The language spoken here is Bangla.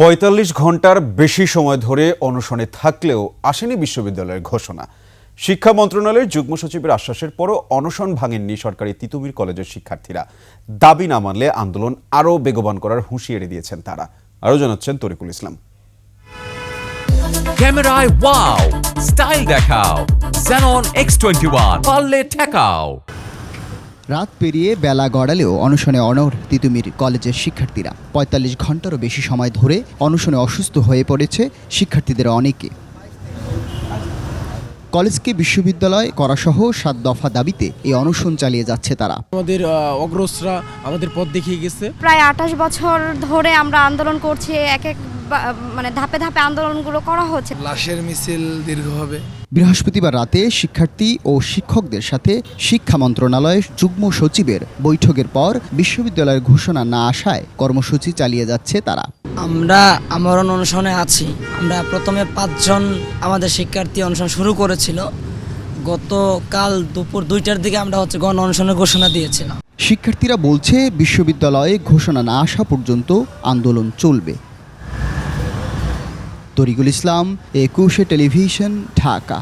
৪৫ ঘন্টার বেশি সময় ধরে অনশনে থাকলেও আসেনি বিশ্ববিদ্যালয়ের ঘোষণা। শিক্ষা মন্ত্রণালয়ের যুগ্ম সচিবের আশ্বাসের পরও অনশন ভাঙেননি সরকারি তিতুমির কলেজের শিক্ষার্থীরা। দাবি না মানলে আন্দোলন আরও বেগবান করার হুঁশিয়ারি দিয়েছেন তারা। আরও জানাচ্ছেন তরিকুল ইসলাম। ক্যামেরায় ওয়াও, স্টাইল দেখাও, Xenon X21 পারলে ঠেকাও। রাত পেরিয়ে বেলা গড়ালেও অনশনে অনড় তিতুমির কলেজের শিক্ষার্থীরা। ৪৫ ঘন্টারও বেশি সময় ধরে অনশনে অসুস্থ হয়ে পড়েছে শিক্ষার্থীদের অনেকে। কলেজকে বিশ্ববিদ্যালয় করাসহ ৭ দফা দাবিতে এই অনশন চালিয়ে যাচ্ছে তারা। আমাদের অগ্রসরা আমাদের পথ দেখিয়ে গেছে। প্রায় ২৮ বছর ধরে আমরা আন্দোলন করছি, এক ধাপে ধাপে আন্দোলনগুলো করা হচ্ছে। লাশের মিছিল দীর্ঘ হবে। বৃহস্পতিবার রাতে শিক্ষার্থী ও শিক্ষকদের সাথে শিক্ষা মন্ত্রণালয়ের যুগ্ম সচিবের বৈঠকের পর বিশ্ববিদ্যালয়ের ঘোষণা না আসায় কর্মসূচি চালিয়ে যাচ্ছে তারা। আমরা আমরণ অনশনে আছি। আমরা প্রথমে 5 জন আমাদের শিক্ষার্থী অনশন শুরু করেছিল। গতকাল দুপুর 2টার দিকে আমরা গণ অনশনের ঘোষণা দিয়েছিলাম। শিক্ষার্থীরা বলছে বিশ্ববিদ্যালয়ে ঘোষণা না আসা পর্যন্ত আন্দোলন চলবে। তরিকুল ইসলাম, একুশে টেলিভিশন, ঢাকা।